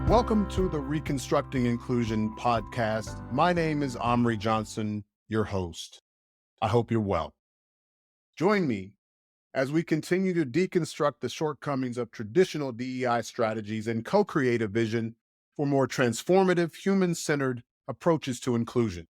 Welcome to the Reconstructing Inclusion podcast. My name is Omri Johnson, your host. I hope you're well. Join me as we continue to deconstruct the shortcomings of traditional DEI strategies and co-create a vision for more transformative, human-centered approaches to inclusion.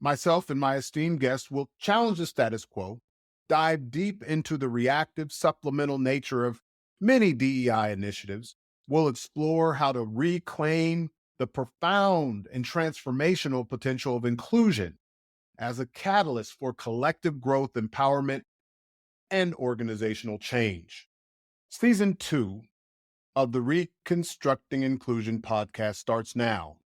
Myself and my esteemed guests will challenge the status quo, dive deep into the reactive, supplemental nature of many DEI initiatives. We'll explore how to reclaim the profound and transformational potential of inclusion as a catalyst for collective growth, empowerment, and organizational change. Season 2 of the Reconstructing Inclusion podcast starts now.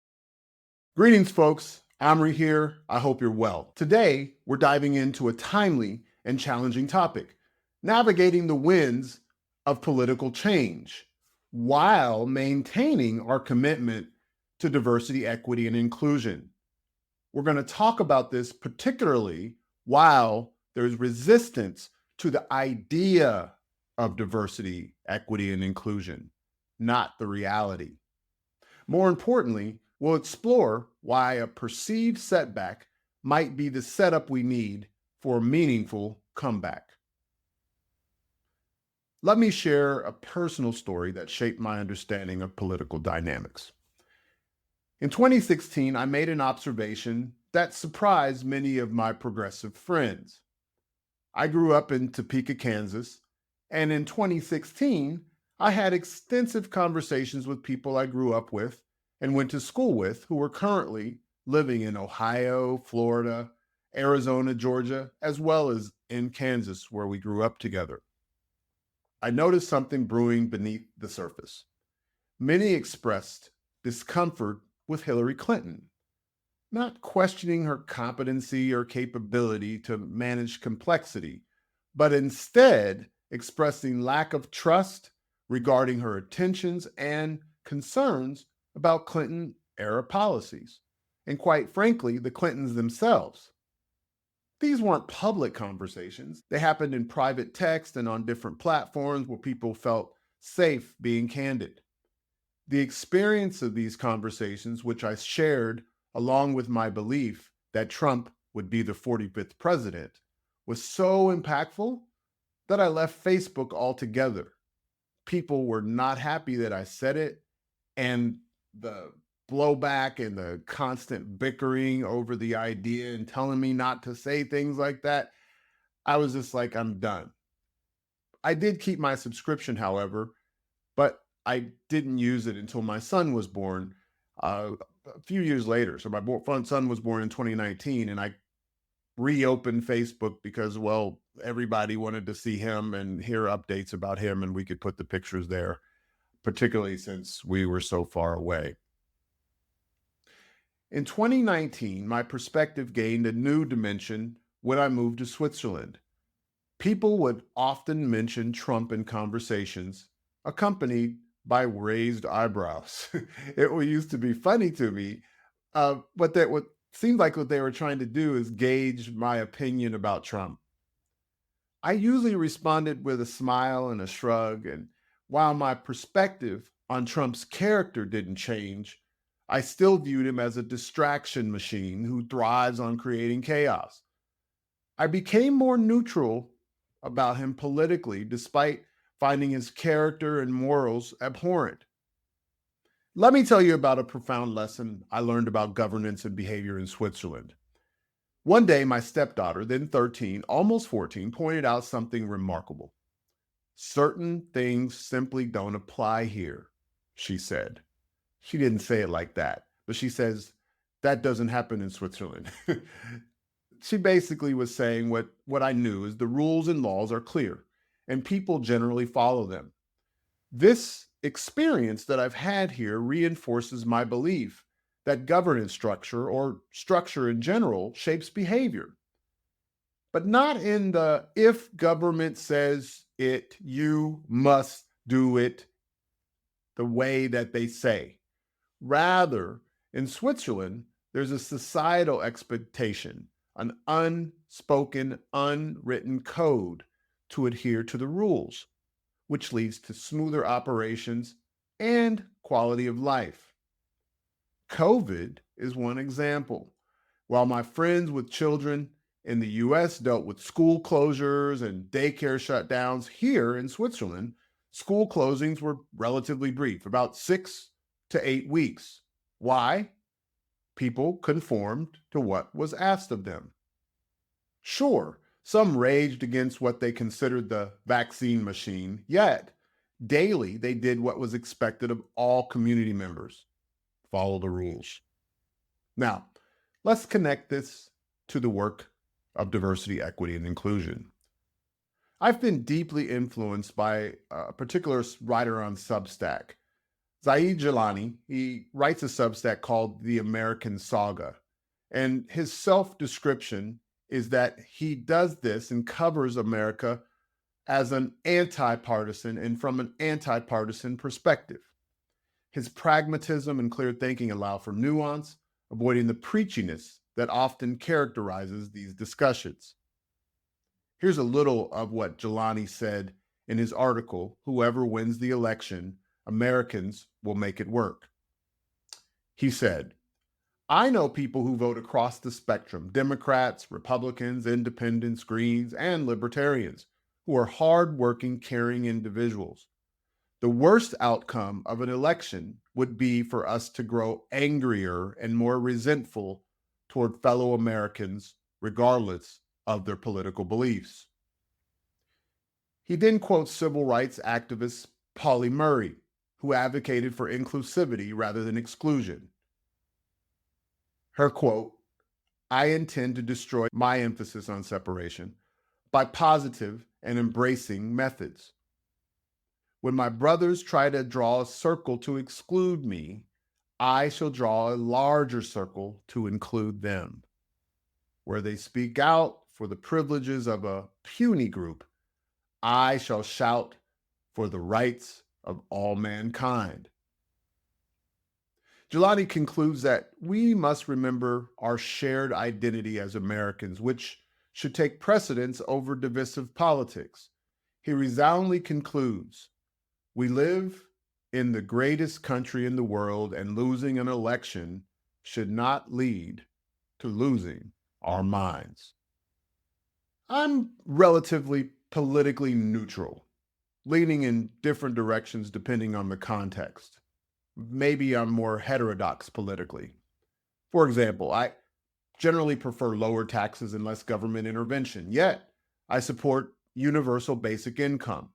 Greetings, folks. Omri here. I hope you're well. Today, we're diving into a timely and challenging topic, navigating the winds of political change while maintaining our commitment to diversity, equity, and inclusion. We're going to talk about this particularly while there's resistance to the idea of diversity, equity, and inclusion, not the reality. More importantly, we'll explore why a perceived setback might be the setup we need for a meaningful comeback. Let me share a personal story that shaped my understanding of political dynamics. In 2016, I made an observation that surprised many of my progressive friends. I grew up in Topeka, Kansas, and in 2016, I had extensive conversations with people I grew up with and went to school with who were currently living in Ohio, Florida, Arizona, Georgia, as well as in Kansas, where we grew up together. I noticed something brewing beneath the surface. Many expressed discomfort with Hillary Clinton, not questioning her competency or capability to manage complexity, but instead expressing lack of trust regarding her intentions and concerns about Clinton-era policies, and quite frankly, the Clintons themselves. These weren't public conversations. They happened in private text and on different platforms where people felt safe being candid. The experience of these conversations, which I shared along with my belief that Trump would be the 45th president, was so impactful that I left Facebook altogether. People were not happy that I said it, and the blowback and the constant bickering over the idea and telling me not to say things like that, I was just like, I'm done. I did keep my subscription, however, but I didn't use it until my son was born a few years later. So my son was born in 2019, and I reopened Facebook because, well, everybody wanted to see him and hear updates about him, and we could put the pictures there, particularly since we were so far away. In 2019, my perspective gained a new dimension when I moved to Switzerland. People would often mention Trump in conversations, accompanied by raised eyebrows. It used to be funny to me, but what seemed like what they were trying to do is gauge my opinion about Trump. I usually responded with a smile and a shrug, and while my perspective on Trump's character didn't change, I still viewed him as a distraction machine who thrives on creating chaos. I became more neutral about him politically, despite finding his character and morals abhorrent. Let me tell you about a profound lesson I learned about governance and behavior in Switzerland. One day, my stepdaughter, then 13, almost 14, pointed out something remarkable. Certain things simply don't apply here, she said. She didn't say it like that, but she says, that doesn't happen in Switzerland. She basically was saying what I knew is the rules and laws are clear, and people generally follow them. This experience that I've had here reinforces my belief that governance structure, or structure in general, shapes behavior. But not in the, if government says it, you must do it the way that they say. Rather, in Switzerland, there's a societal expectation, an unspoken, unwritten code to adhere to the rules, which leads to smoother operations, and quality of life. COVID is one example. While my friends with children in the US dealt with school closures and daycare shutdowns, here in Switzerland, school closings were relatively brief, about 6 to 8 weeks. Why? People conformed to what was asked of them. Sure, some raged against what they considered the vaccine machine, yet daily they did what was expected of all community members: follow the rules. Now, let's connect this to the work of diversity, equity, and inclusion. I've been deeply influenced by a particular writer on Substack, Zaid Jilani. He writes a Substack called The American Saga. And his self description is that he does this and covers America as an anti partisan and from an anti partisan perspective. His pragmatism and clear thinking allow for nuance, avoiding the preachiness that often characterizes these discussions. Here's a little of what Jelani said in his article, Whoever Wins the Election, Americans Will Make It Work. He said, I know people who vote across the spectrum: Democrats, Republicans, Independents, Greens, and Libertarians, who are hardworking, caring individuals. The worst outcome of an election would be for us to grow angrier and more resentful toward fellow Americans, regardless of their political beliefs. He then quotes civil rights activist Pauli Murray, who advocated for inclusivity rather than exclusion. Her quote, I intend to destroy my emphasis on separation by positive and embracing methods. When my brothers try to draw a circle to exclude me, I shall draw a larger circle to include them. Where they speak out for the privileges of a puny group, I shall shout for the rights of all mankind. Jelani concludes that we must remember our shared identity as Americans, which should take precedence over divisive politics. He resoundingly concludes, we live in the greatest country in the world, and losing an election should not lead to losing our minds. I'm relatively politically neutral, leaning in different directions depending on the context. Maybe I'm more heterodox politically. For example, I generally prefer lower taxes and less government intervention, yet I support universal basic income.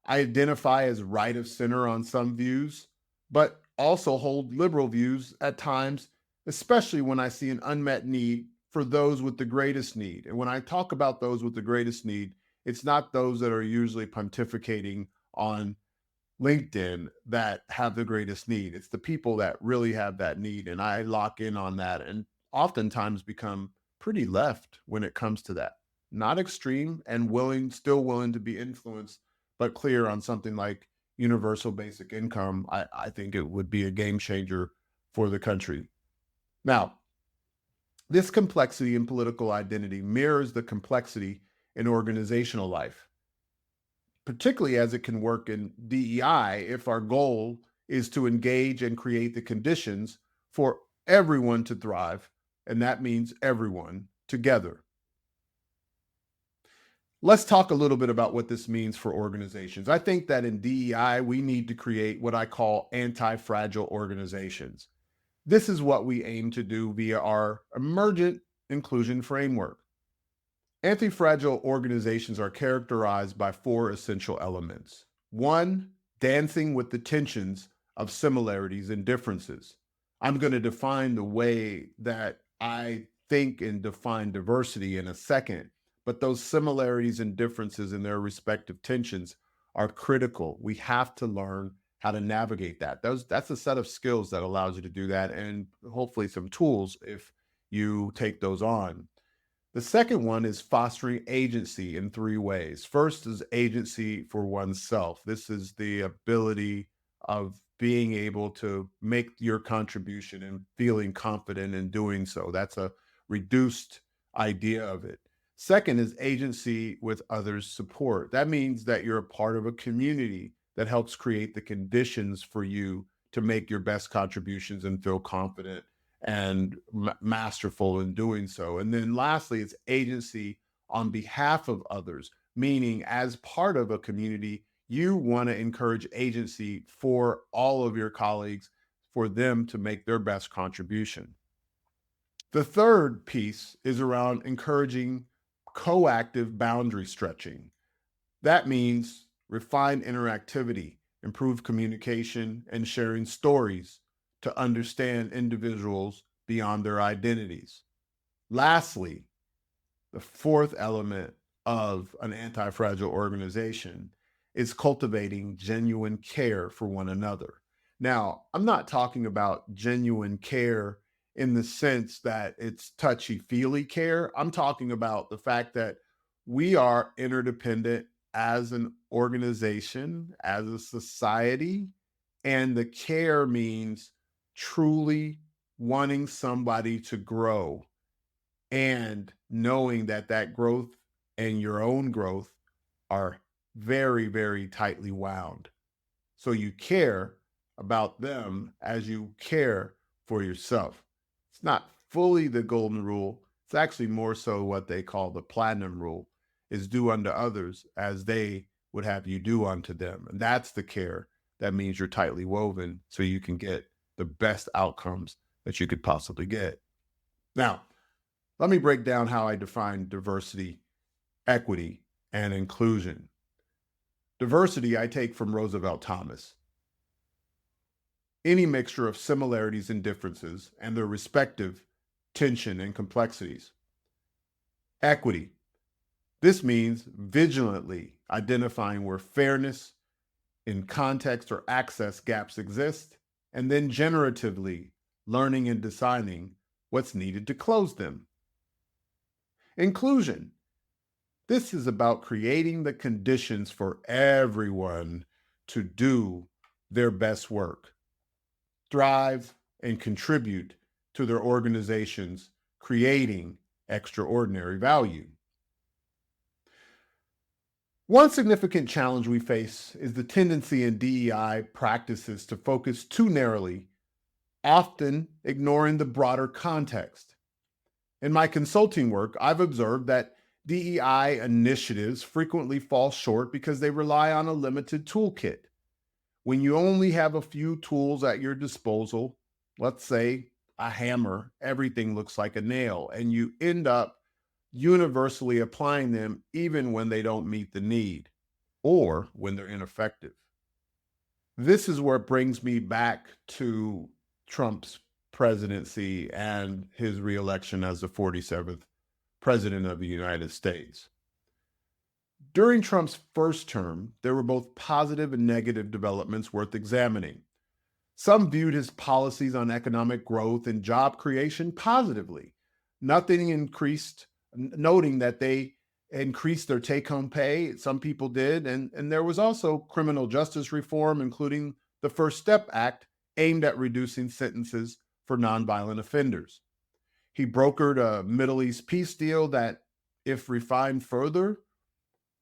I identify as right of center on some views, but also hold liberal views at times, especially when I see an unmet need for those with the greatest need. And when I talk about those with the greatest need, it's not those that are usually pontificating on LinkedIn that have the greatest need. It's the people that really have that need. And I lock in on that and oftentimes become pretty left when it comes to that. Not extreme and still willing to be influenced, but clear on something like universal basic income. I think it would be a game changer for the country. Now, this complexity in political identity mirrors the complexity in organizational life, particularly as it can work in DEI if our goal is to engage and create the conditions for everyone to thrive, and that means everyone together. Let's talk a little bit about what this means for organizations. I think that in DEI, we need to create what I call anti-fragile organizations. This is what we aim to do via our emergent inclusion framework. Anti-fragile organizations are characterized by 4 essential elements. 1, dancing with the tensions of similarities and differences. I'm going to define the way that I think and define diversity in a second, but those similarities and differences and their respective tensions are critical. We have to learn how to navigate that. That's a set of skills that allows you to do that, and hopefully some tools if you take those on. The second one is fostering agency in 3 ways. First is agency for oneself. This is the ability of being able to make your contribution and feeling confident in doing so. That's a reduced idea of it. Second is agency with others' support. That means that you're a part of a community that helps create the conditions for you to make your best contributions and feel confident and masterful in doing so. And then lastly, it's agency on behalf of others, meaning as part of a community, you want to encourage agency for all of your colleagues for them to make their best contribution. The third piece is around encouraging coactive boundary stretching. That means refined interactivity, improved communication, and sharing stories to understand individuals beyond their identities. Lastly, the fourth element of an anti-fragile organization is cultivating genuine care for one another. Now, I'm not talking about genuine care in the sense that it's touchy-feely care. I'm talking about the fact that we are interdependent as an organization, as a society, and the care means truly wanting somebody to grow and knowing that that growth and your own growth are very, very tightly wound. So you care about them as you care for yourself. It's not fully the golden rule. It's actually more so what they call the platinum rule, is do unto others as they would have you do unto them. And that's the care that means you're tightly woven so you can get the best outcomes that you could possibly get. Now, let me break down how I define diversity, equity, and inclusion. Diversity I take from Roosevelt Thomas. Any mixture of similarities and differences and their respective tension and complexities. Equity. This means vigilantly identifying where fairness in context or access gaps exist, and then generatively learning and deciding what's needed to close them. Inclusion. This is about creating the conditions for everyone to do their best work, thrive, and contribute to their organizations, creating extraordinary value. One significant challenge we face is the tendency in DEI practices to focus too narrowly, often ignoring the broader context. In my consulting work, I've observed that DEI initiatives frequently fall short because they rely on a limited toolkit. When you only have a few tools at your disposal, let's say a hammer, everything looks like a nail, and you end up universally applying them even when they don't meet the need or when they're ineffective. This is where it brings me back to Trump's presidency and his reelection as the 47th president of the United States. During Trump's first term, there were both positive and negative developments worth examining. Some viewed his policies on economic growth and job creation positively. Noting that they increased their take-home pay. Some people did. And there was also criminal justice reform, including the First Step Act, aimed at reducing sentences for nonviolent offenders. He brokered a Middle East peace deal that, if refined further,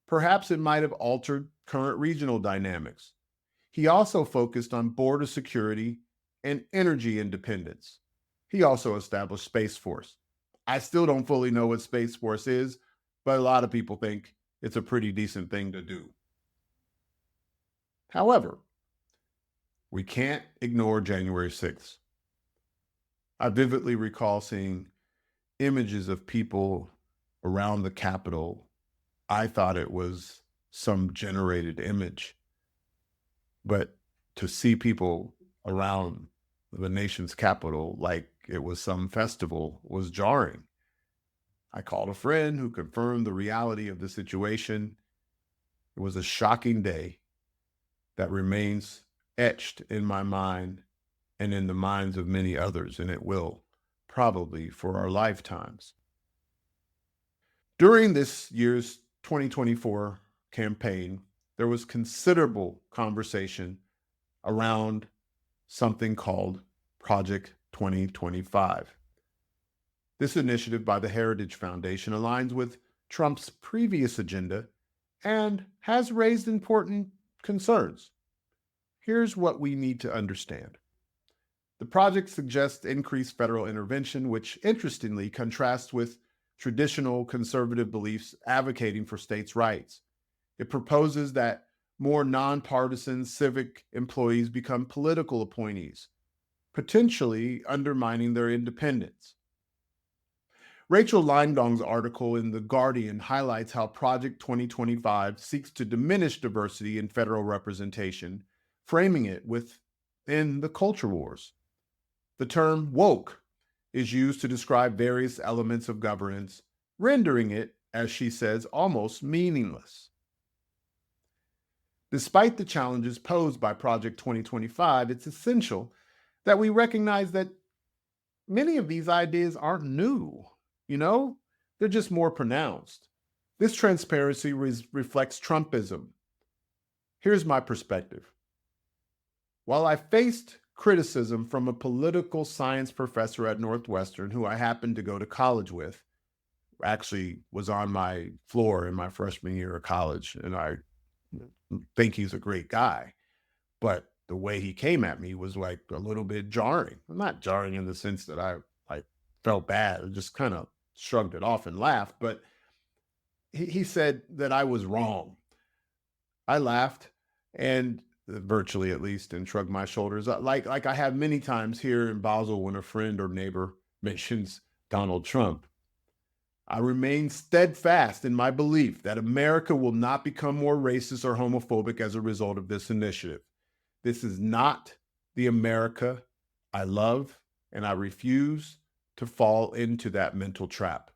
perhaps it might have altered current regional dynamics. He also focused on border security and energy independence. He also established Space Force. I still don't fully know what Space Force is, but a lot of people think it's a pretty decent thing to do. However, we can't ignore January 6th. I vividly recall seeing images of people around the Capitol. I thought it was some generated image, but to see people around the nation's capital like it was some festival was jarring. I called a friend who confirmed the reality of the situation. It was a shocking day that remains etched in my mind and in the minds of many others, and it will probably for our lifetimes. During this year's 2024 campaign, there was considerable conversation around something called Project 2025. This initiative by the Heritage Foundation aligns with Trump's previous agenda and has raised important concerns. Here's what we need to understand. The project suggests increased federal intervention, which interestingly contrasts with traditional conservative beliefs advocating for states' rights. It proposes that more nonpartisan civic employees become political appointees, potentially undermining their independence. Rachel Leingong's article in The Guardian highlights how Project 2025 seeks to diminish diversity in federal representation, framing it within the culture wars. The term woke is used to describe various elements of governance, rendering it, as she says, almost meaningless. Despite the challenges posed by Project 2025, it's essential that we recognize that many of these ideas aren't new. They're just more pronounced. This transparency reflects Trumpism. Here's my perspective. While I faced criticism from a political science professor at Northwestern who I happened to go to college with, actually was on my floor in my freshman year of college, and I think he's a great guy, but the way he came at me was like a little bit jarring. Not jarring in the sense that I felt bad. I just kind of shrugged it off and laughed, but he said that I was wrong. I laughed, and virtually at least, and shrugged my shoulders, like I have many times here in Basel when a friend or neighbor mentions Donald Trump. I remain steadfast in my belief that America will not become more racist or homophobic as a result of this initiative. This is not the America I love, and I refuse to fall into that mental trap.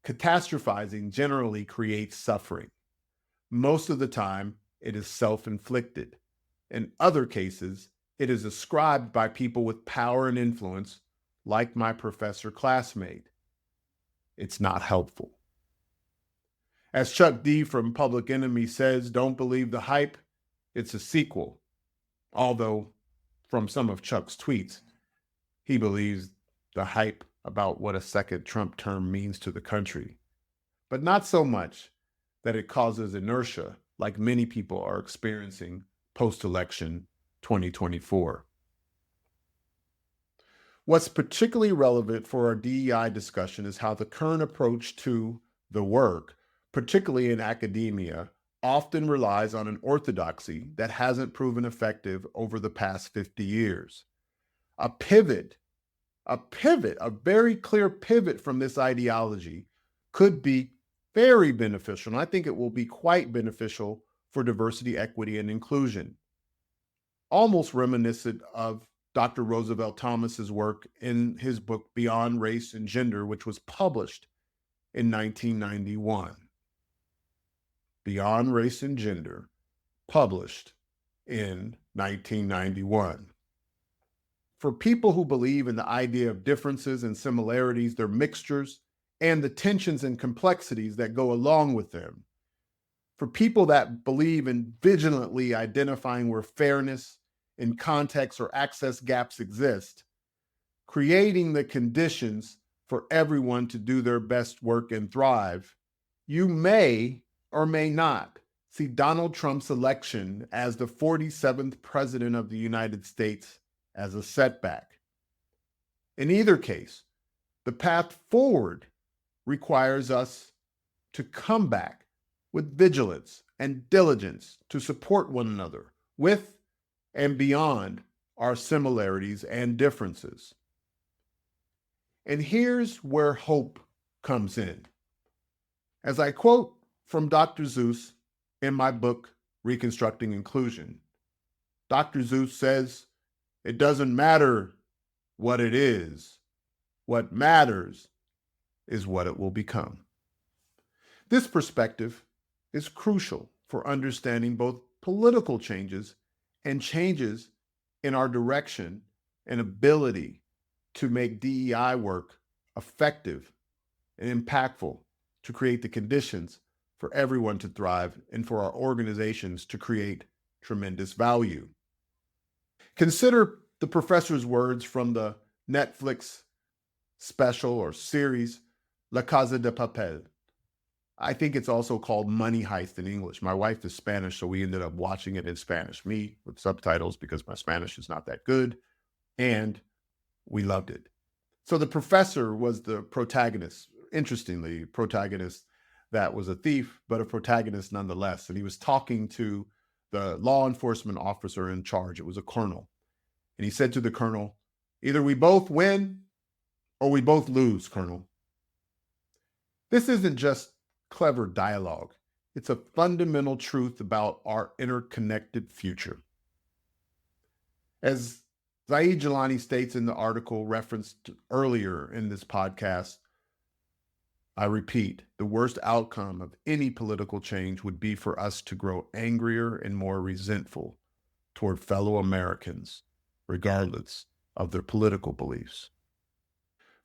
Catastrophizing generally creates suffering. Most of the time, it is self-inflicted. In other cases, it is ascribed by people with power and influence, like my professor classmate. It's not helpful. As Chuck D from Public Enemy says, don't believe the hype, it's a sequel. Although, from some of Chuck's tweets, he believes the hype about what a second Trump term means to the country, but not so much that it causes inertia like many people are experiencing post-election 2024. What's particularly relevant for our DEI discussion is how the current approach to the work, particularly in academia, often relies on an orthodoxy that hasn't proven effective over the past 50 years. A very clear pivot from this ideology could be very beneficial, and I think it will be quite beneficial for diversity, equity, and inclusion. Almost reminiscent of Dr. Roosevelt Thomas's work in his book Beyond Race and Gender, which was published in 1991. Beyond Race and Gender, published in 1991. For people who believe in the idea of differences and similarities, their mixtures, and the tensions and complexities that go along with them. For people that believe in vigilantly identifying where fairness in context or access gaps exist, creating the conditions for everyone to do their best work and thrive, you may or may not see Donald Trump's election as the 47th president of the United States as a setback. In either case, the path forward requires us to come back with vigilance and diligence to support one another with and beyond our similarities and differences. And here's where hope comes in. As I quote from Dr. Seuss in my book, Reconstructing Inclusion, Dr. Seuss says, "It doesn't matter what it is. What matters is what it will become." This perspective is crucial for understanding both political changes and changes in our direction and ability to make DEI work effective and impactful, to create the conditions for everyone to thrive and for our organizations to create tremendous value. Consider the professor's words from the Netflix special or series La Casa de Papel. I think it's also called Money Heist in English. My wife is Spanish, so we ended up watching it in Spanish, me with subtitles because my Spanish is not that good, and we loved it. So the professor was the protagonist. Interestingly, protagonist that was a thief, but a protagonist nonetheless. And he was talking to the law enforcement officer in charge. It was a colonel. And he said to the colonel, either we both win or we both lose, Colonel. This isn't just clever dialogue. It's a fundamental truth about our interconnected future. As Zaid Jilani states in the article referenced earlier in this podcast, I repeat, the worst outcome of any political change would be for us to grow angrier and more resentful toward fellow Americans, regardless of their political beliefs.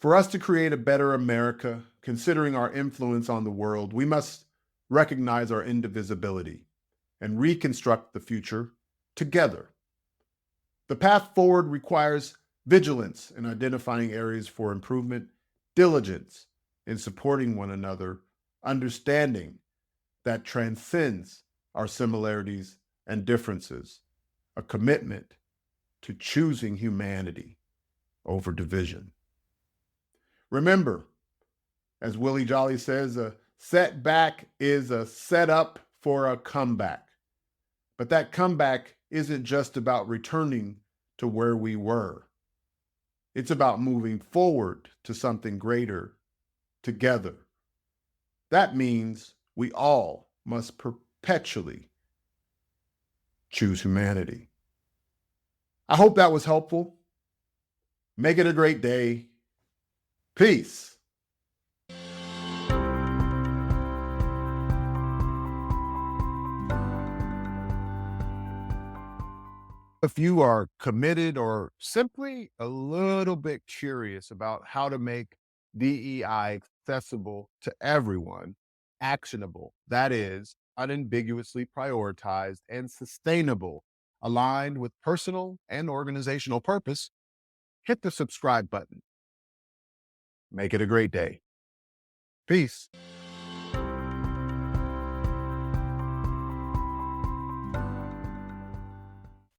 For us to create a better America, considering our influence on the world, we must recognize our indivisibility and reconstruct the future together. The path forward requires vigilance in identifying areas for improvement, diligence in supporting one another, understanding that transcends our similarities and differences, a commitment to choosing humanity over division. Remember, as Willie Jolly says, a setback is a setup for a comeback. But that comeback isn't just about returning to where we were. It's about moving forward to something greater together. That means we all must perpetually choose humanity. I hope that was helpful. Make it a great day. Peace. If you are committed or simply a little bit curious about how to make DEI accessible to everyone, actionable, that is, unambiguously prioritized and sustainable, aligned with personal and organizational purpose, hit the subscribe button. Make it a great day. Peace.